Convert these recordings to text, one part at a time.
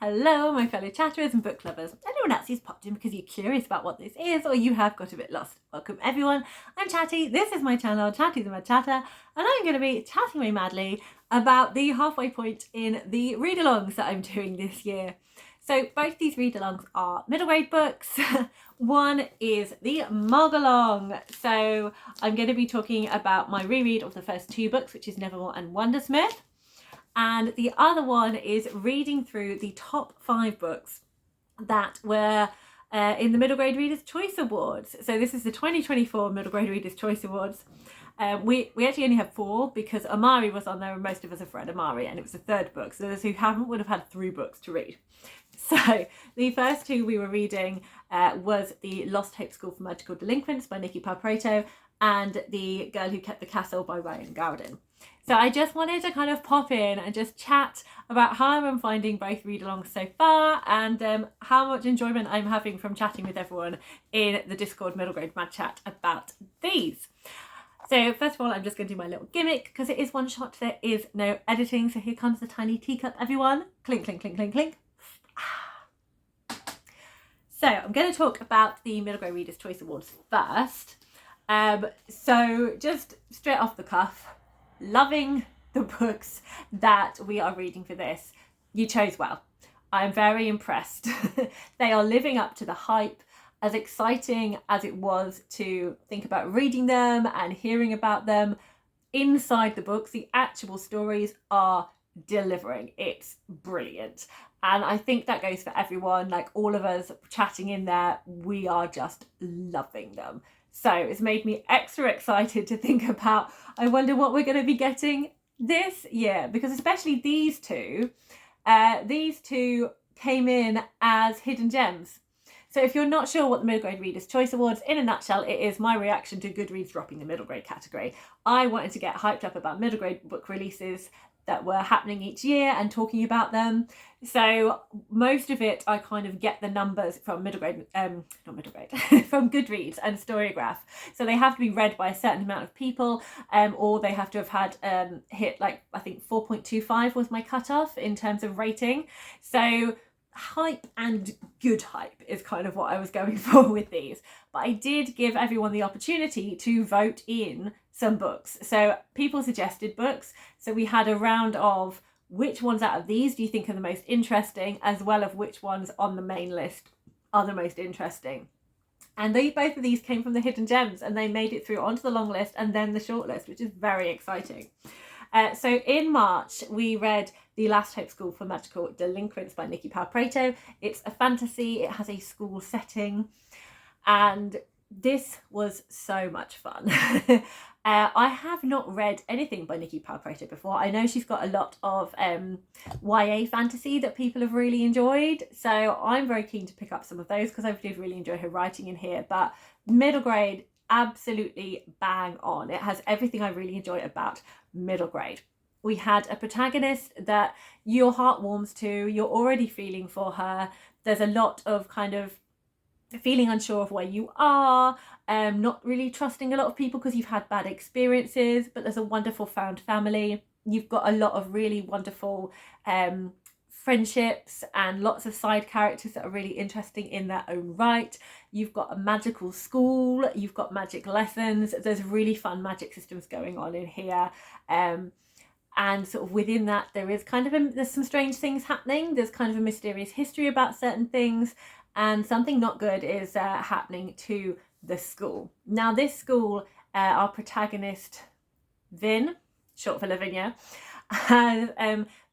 Hello, my fellow chatterers and book lovers. Anyone else who's popped in because you're curious about what this is or you have got a bit lost. Welcome everyone. I'm Chatty. This is my channel, Chatty the Mad Chatter, and I'm going to be chatting away madly about the halfway point in the read-alongs that I'm doing this year. So both these read-alongs are middle grade books. One is the Mog-along. So I'm going to be talking about my reread of the first two books, which is Nevermoor and Wundersmith. And the other one is reading through the top 5 books that were in the Middle Grade Readers' Choice Awards. So this is the 2024 Middle Grade Readers' Choice Awards. We actually only have 4 because Amari was on there and most of us have read Amari, and it was the 3rd book. So those who haven't would have had 3 books to read. So the first 2 we were reading was The Lost Hope School for Magical Delinquents by Nikki Palprato and The Girl Who Kept the Castle by Ryan Gowden. So I just wanted to kind of pop in and just chat about how I'm finding both read-alongs so far and how much enjoyment I'm having from chatting with everyone in the Discord Middle Grade Mad Chat about these. So first of all, I'm just going to do my little gimmick because it is one shot, there is no editing. So here comes the tiny teacup, everyone. Clink, clink, clink, clink, clink. So I'm going to talk about the Middle Grade Readers' Choice Awards first. So just straight off the cuff, loving the books that we are reading for this. You chose well. I'm very impressed. They are living up to the hype. As exciting as it was to think about reading them and hearing about them, inside the books, the actual stories are delivering. It's brilliant. And I think that goes for everyone, like all of us chatting in there, we are just loving them. So it's made me extra excited to think about, I wonder what we're going to be getting this year, because especially these two came in as hidden gems. So if you're not sure what the Middle Grade Readers' Choice Awards, in a nutshell, it is my reaction to Goodreads dropping the middle grade category. I wanted to get hyped up about middle grade book releases that were happening each year and talking about them. So most of it, I kind of get the numbers from from Goodreads and Storygraph. So they have to be read by a certain amount of people, or they have to have had hit, like, I think 4.25 was my cutoff in terms of rating. So hype and good hype is kind of what I was going for with these. But I did give everyone the opportunity to vote in some books. So people suggested books. So we had a round of which ones out of these do you think are the most interesting, as well as which ones on the main list are the most interesting. And both of these came from the hidden gems, and they made it through onto the long list and then the short list, which is very exciting. So in March, we read The Last Hope School for Magical Delinquents by Nikki Palprato. It's a fantasy, it has a school setting, and this was so much fun. I have not read anything by Nikki Palprato before. I know she's got a lot of YA fantasy that people have really enjoyed, so I'm very keen to pick up some of those because I did really enjoy her writing in here. But middle grade, absolutely bang on. It has everything I really enjoy about middle grade. We had a protagonist that your heart warms to, you're already feeling for her. There's a lot of kind of feeling unsure of where you are, not really trusting a lot of people because you've had bad experiences, but there's a wonderful found family. You've got a lot of really wonderful friendships and lots of side characters that are really interesting in their own right. You've got a magical school, you've got magic lessons, there's really fun magic systems going on in here. And sort of within that, there is kind of there's some strange things happening. There's kind of a mysterious history about certain things, and something not good is happening to the school. Now, this school, our protagonist, Vin, short for Lavinia, has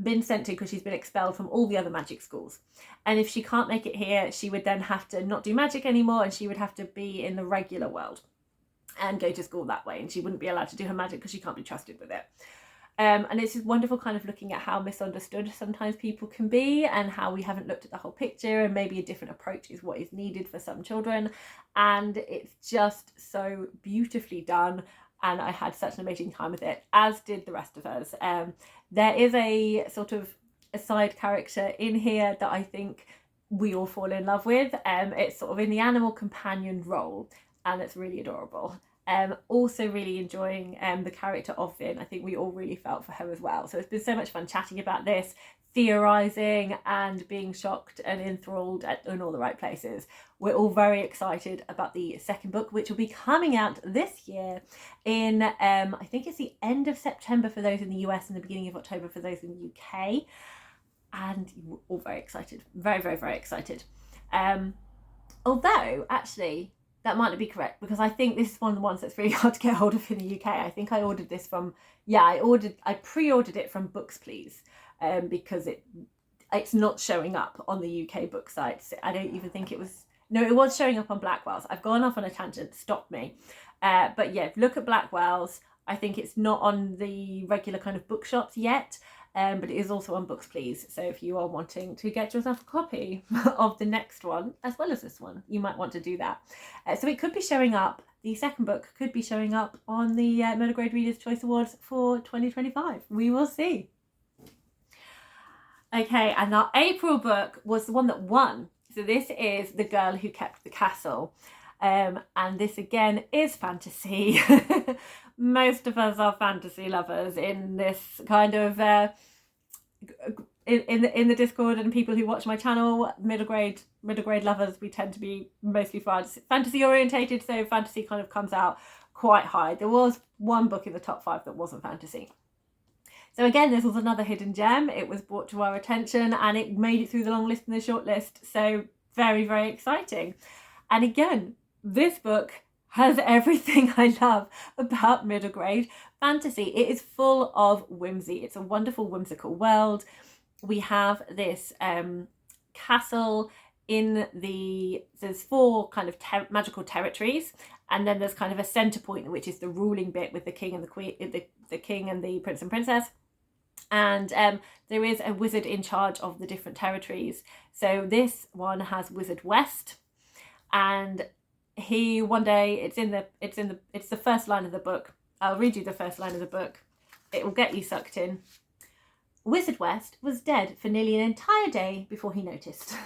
been sent to because she's been expelled from all the other magic schools. And if she can't make it here, she would then have to not do magic anymore, and she would have to be in the regular world and go to school that way. And she wouldn't be allowed to do her magic because she can't be trusted with it. And it's just wonderful kind of looking at how misunderstood sometimes people can be and how we haven't looked at the whole picture, and maybe a different approach is what is needed for some children. And it's just so beautifully done, and I had such an amazing time with it, as did the rest of us. There is a sort of a side character in here that I think we all fall in love with. It's sort of in the animal companion role, and it's really adorable. Also really enjoying the character of Vin. I think we all really felt for her as well. So it's been so much fun chatting about this, theorizing and being shocked and enthralled in all the right places. We're all very excited about the second book, which will be coming out this year in I think it's the end of September for those in the US and the beginning of October for those in the UK. And we're all very excited, very, very, very excited. Although actually that might not be correct, because I think this is one of the ones that's really hard to get hold of in the UK. I think I ordered this from, I pre-ordered it from Books Please, because it's not showing up on the UK book sites. I don't even think it was, no, it was showing up on Blackwell's. I've gone off on a tangent, stop me. But yeah, look at Blackwell's. I think it's not on the regular kind of bookshops yet, but it is also on Books Please. So if you are wanting to get yourself a copy of the next one, as well as this one, you might want to do that. So it could be showing up, the second book could be showing up on the Middle Grade Readers' Choice Awards for 2025. We will see. Okay, and our April book was the one that won. So this is The Girl Who Kept the Castle. And this again is fantasy. Most of us are fantasy lovers in this kind of in the Discord, and people who watch my channel, middle grade lovers, we tend to be mostly fantasy orientated, so fantasy kind of comes out quite high. There was one book in the top 5 that wasn't fantasy. So again, this was another hidden gem. It was brought to our attention and it made it through the long list and the short list. So very, very exciting. And again, this book has everything I love about middle grade fantasy. It is full of whimsy. It's a wonderful whimsical world. We have this castle in there's 4 kind of magical territories, and then there's kind of a center point, which is the ruling bit with the king and the queen, the king and the prince and princess. And there is a wizard in charge of the different territories. So this one has Wizard West, and he one day, it's the first line of the book. I'll read you the first line of the book. It will get you sucked in. Wizard West was dead for nearly an entire day before he noticed.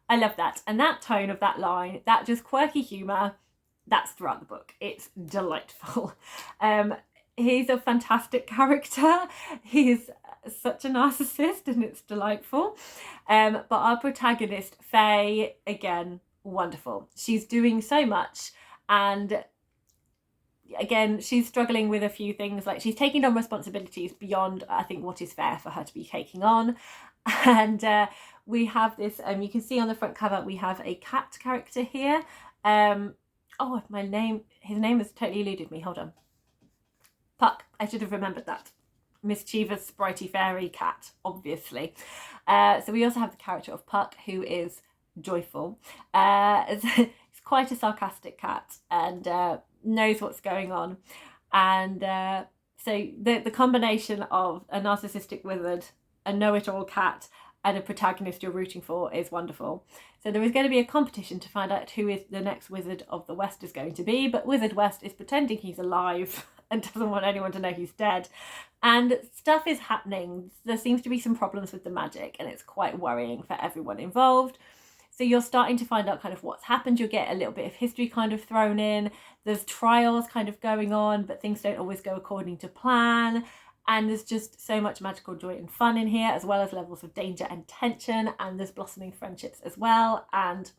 I love that. And that tone of that line, that just quirky humour, that's throughout the book. It's delightful. He's a fantastic character. He's such a narcissist and it's delightful. But our protagonist, Faye, again, wonderful. She's doing so much, and again, she's struggling with a few things. Like, she's taking on responsibilities beyond, I think, what is fair for her to be taking on. And we have this, you can see on the front cover, we have a cat character here. Oh, his name has totally eluded me. Hold on. Puck. I should have remembered that. Mischievous, spritey fairy cat, obviously. So we also have the character of Puck, who is joyful. It's quite a sarcastic cat and knows what's going on. And so the combination of a narcissistic wizard, a know-it-all cat, and a protagonist you're rooting for is wonderful. So there is going to be a competition to find out who is the next Wizard of the West is going to be, but Wizard West is pretending he's alive and doesn't want anyone to know he's dead. And stuff is happening. There seems to be some problems with the magic, and it's quite worrying for everyone involved. So you're starting to find out kind of what's happened. You'll get a little bit of history kind of thrown in. There's trials kind of going on, but things don't always go according to plan. And there's just so much magical joy and fun in here, as well as levels of danger and tension. And there's blossoming friendships as well. And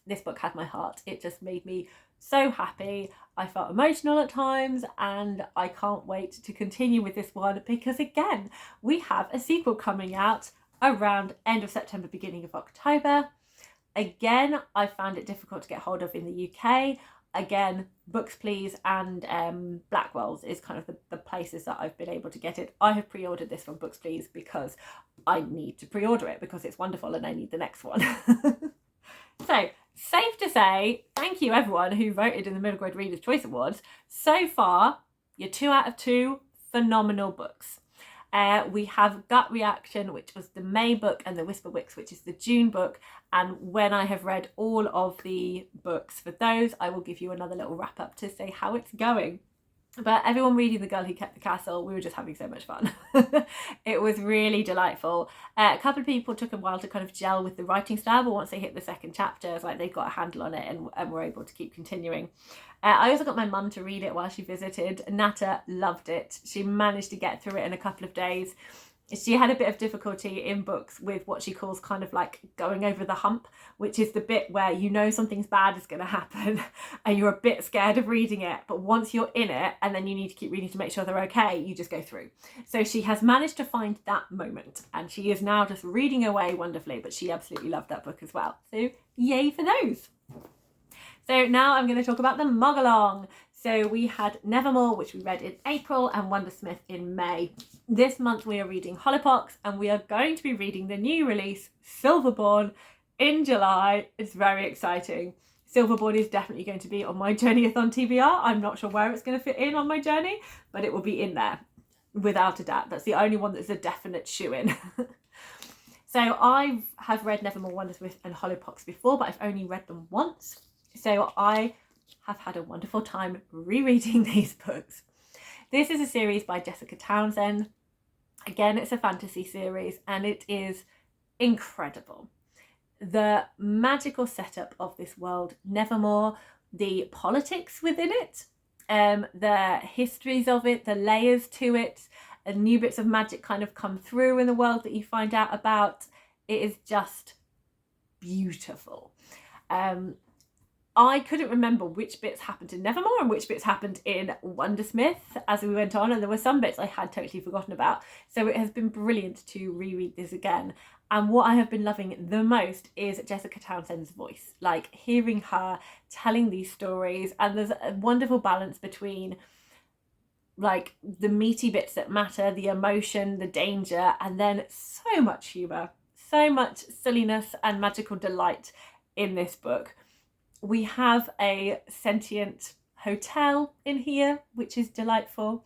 this book had my heart. It just made me so happy. I felt emotional at times, and I can't wait to continue with this one, because again, we have a sequel coming out around end of September, beginning of October. Again, I found it difficult to get hold of in the UK. Again, Books Please and Blackwell's is kind of the places that I've been able to get it. I have pre-ordered this from Books Please because I need to pre-order it because it's wonderful and I need the next one. So, safe to say, thank you everyone who voted in the Middle Grade Readers' Choice Awards. So far, you're 2 out of 2 phenomenal books. We have Gut Reaction, which was the May book, and the Whisper Wicks, which is the June book. And when I have read all of the books for those, I will give you another little wrap up to say how it's going. But everyone reading The Girl Who Kept the Castle, we were just having so much fun. It was really delightful. A couple of people took a while to kind of gel with the writing style, but once they hit the second chapter, it's like they got a handle on it and were able to keep continuing. I also got my mum to read it while she visited. Nata loved it. She managed to get through it in a couple of days. she had a bit of difficulty in books with what she calls kind of like going over the hump, which is the bit where you know something's bad is going to happen and you're a bit scared of reading it, but once you're in it and then you need to keep reading to make sure they're okay, you just go through. So she has managed to find that moment and she is now just reading away wonderfully, but she absolutely loved that book as well. So yay for those. So now I'm going to talk about the Mog-along. So we had Nevermoor, which we read in April, and Wundersmith in May. This month we are reading Hollypocks, and we are going to be reading the new release, Silverborn, in July. It's very exciting. Silverborn is definitely going to be on my Journey-a-thon TBR. I'm not sure where it's going to fit in on my journey, but it will be in there, without a doubt. That's the only one that's a definite shoe-in. So I have read Nevermoor, Wundersmith, and Hollypocks before, but I've only read them once. So I have had a wonderful time rereading these books. This is a series by Jessica Townsend. Again, it's a fantasy series and it is incredible. The magical setup of this world, Nevermoor, the politics within it, the histories of it, the layers to it, and new bits of magic kind of come through in the world that you find out about. It is just beautiful. I couldn't remember which bits happened in Nevermoor and which bits happened in Wundersmith as we went on, and there were some bits I had totally forgotten about. So it has been brilliant to reread this again. And what I have been loving the most is Jessica Townsend's voice, like hearing her telling these stories, and there's a wonderful balance between like the meaty bits that matter, the emotion, the danger, and then so much humour, so much silliness and magical delight in this book. We have a sentient hotel in here, which is delightful.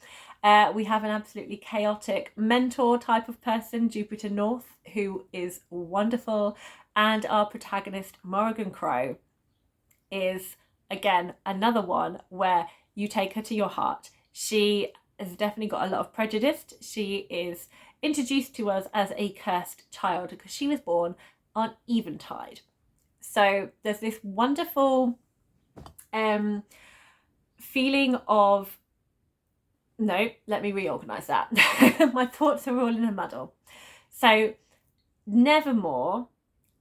We have an absolutely chaotic mentor type of person, Jupiter North, who is wonderful. And our protagonist, Morrigan Crow, is, again, another one where you take her to your heart. She has definitely got a lot of prejudice. She is introduced to us as a cursed child because she was born on Eventide. So there's this wonderful feeling of, no, let me reorganise that. My thoughts are all in a muddle. So Nevermoor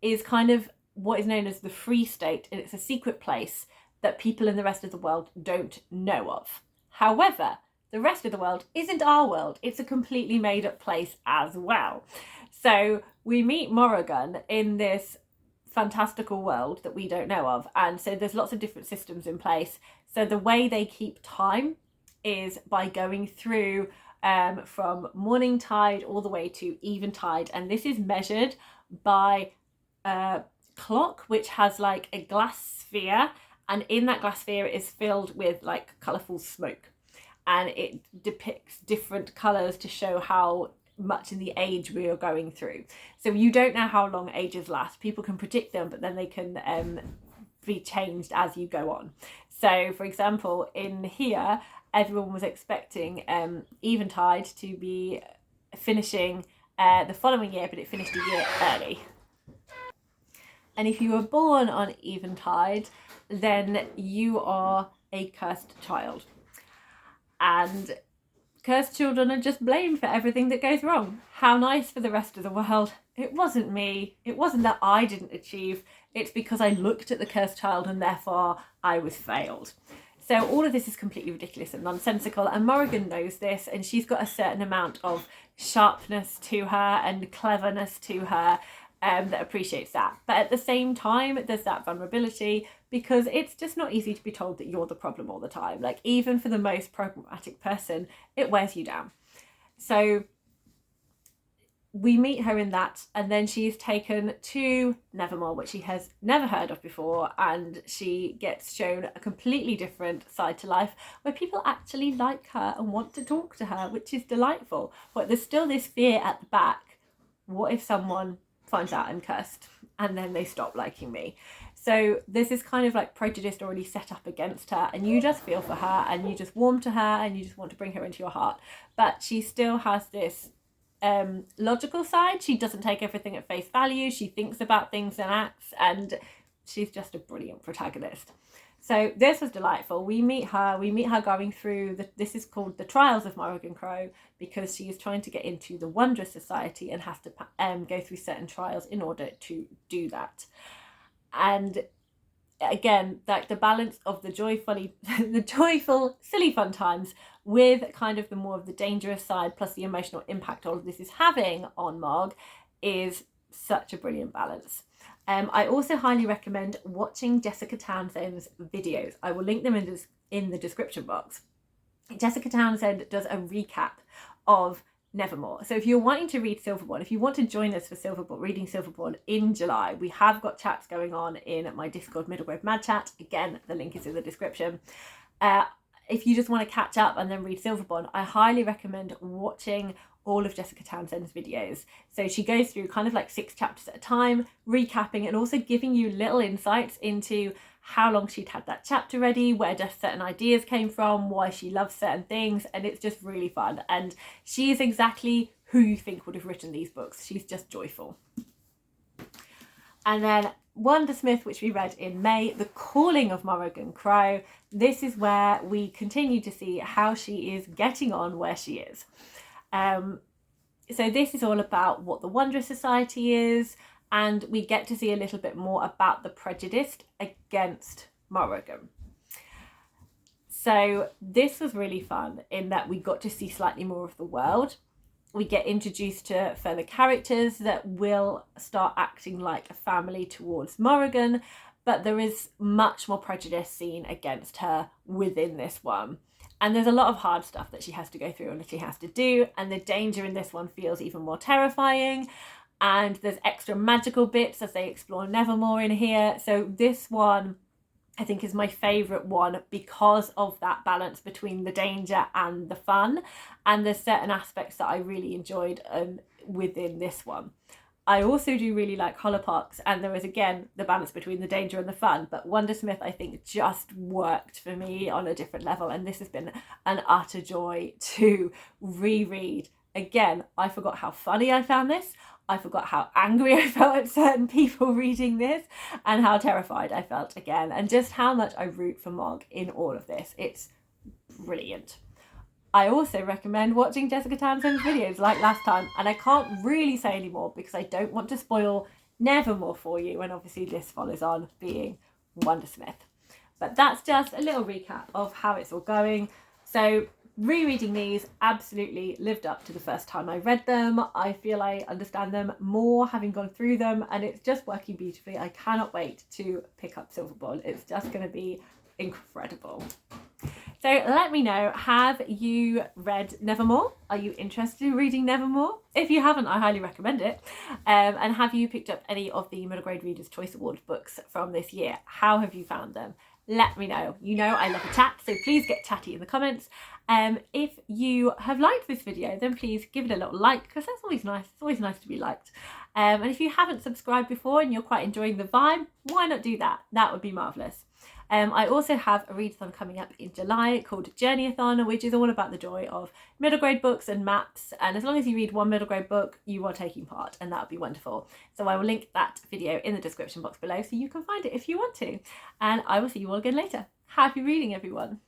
is kind of what is known as the Free State, and it's a secret place that people in the rest of the world don't know of. However, the rest of the world isn't our world. It's a completely made up place as well. So we meet Morrigan in this fantastical world that we don't know of, and so there's lots of different systems in place. So the way they keep time is by going through from morning tide all the way to eventide, and this is measured by a clock which has like a glass sphere, and in that glass sphere is filled with like colourful smoke, and it depicts different colours to show how much in the age we are going through. So you don't know how long ages last. People can predict them, but then they can be changed as you go on. So for example, in here everyone was expecting eventide to be finishing the following year, but it finished a year early. And if you were born on eventide, then you are a cursed child, and cursed children are just blamed for everything that goes wrong. How nice for the rest of the world. It wasn't me. It wasn't that I didn't achieve. It's because I looked at the cursed child and therefore I was failed. So all of this is completely ridiculous and nonsensical, and Morrigan knows this, and she's got a certain amount of sharpness to her and cleverness to her that appreciates that. But at the same time, there's that vulnerability, because it's just not easy to be told that you're the problem all the time. Like, even for the most problematic person, it wears you down. So we meet her in that, and then she's taken to Nevermoor, which she has never heard of before, and she gets shown a completely different side to life where people actually like her and want to talk to her, which is delightful. But there's still this fear at the back. What if someone finds out I'm cursed and then they stop liking me? So there's this kind of like prejudice already set up against her, and you just feel for her and you just warm to her and you just want to bring her into your heart. But she still has this logical side. She doesn't take everything at face value. She thinks about things and acts, and she's just a brilliant protagonist. So this was delightful. We meet her going through this is called the Trials of Morrigan Crow, because she is trying to get into the Wondrous Society and has to go through certain trials in order to do that. And again, like the balance of the joyful, silly fun times with kind of the more of the dangerous side, plus the emotional impact all of this is having on Mog, is such a brilliant balance. I also highly recommend watching Jessica Townsend's videos. I will link them in the description box. Jessica Townsend does a recap of Nevermoor. So if you're wanting to read Silverborn, if you want to join us for reading Silverborn in July, we have got chats going on in my Discord Middle Grade Mad Chat. Again, the link is in the description. If you just want to catch up and then read Silverborn, I highly recommend watching all of Jessica Townsend's videos. So she goes through kind of like 6 chapters at a time, recapping and also giving you little insights into how long she'd had that chapter ready, where just certain ideas came from, why she loves certain things, and it's just really fun. And she is exactly who you think would have written these books. She's just joyful. And then Wundersmith, which we read in May, The Calling of Morrigan Crow. This is where we continue to see how she is getting on where she is. So this is all about what the Wondrous Society is, and we get to see a little bit more about the prejudice against Morrigan. So this was really fun in that we got to see slightly more of the world. We get introduced to further characters that will start acting like a family towards Morrigan, but there is much more prejudice seen against her within this one. And there's a lot of hard stuff that she has to go through and that she has to do. And the danger in this one feels even more terrifying. And there's extra magical bits as they explore Nevermoor in here. So this one, I think, is my favourite one because of that balance between the danger and the fun. And there's certain aspects that I really enjoyed within this one. I also do really like Holoparks, and there is again the balance between the danger and the fun, but Wundersmith I think just worked for me on a different level, and this has been an utter joy to reread. Again, I forgot how funny I found this, I forgot how angry I felt at certain people reading this, and how terrified I felt again, and just how much I root for Mog in all of this. It's brilliant. I also recommend watching Jessica Townsend's videos like last time, and I can't really say any more because I don't want to spoil Nevermoor for you, and obviously this follows on being Wundersmith. But that's just a little recap of how it's all going. So rereading these absolutely lived up to the first time I read them. I feel I understand them more having gone through them, and it's just working beautifully. I cannot wait to pick up Silverborn. It's just going to be incredible. So let me know, have you read Nevermoor? Are you interested in reading Nevermoor? If you haven't, I highly recommend it. And have you picked up any of the Middle Grade Readers' Choice Award books from this year? How have you found them? Let me know. You know I love a chat, so please get chatty in the comments. If you have liked this video, then please give it a little like, because that's always nice. It's always nice to be liked. And if you haven't subscribed before and you're quite enjoying the vibe, why not do that? That would be marvellous. I also have a readathon coming up in July called JOURNEYATHON, which is all about the joy of middle grade books and maps. And as long as you read one middle grade book, you are taking part, and that would be wonderful. So I will link that video in the description box below so you can find it if you want to. And I will see you all again later. Happy reading, everyone.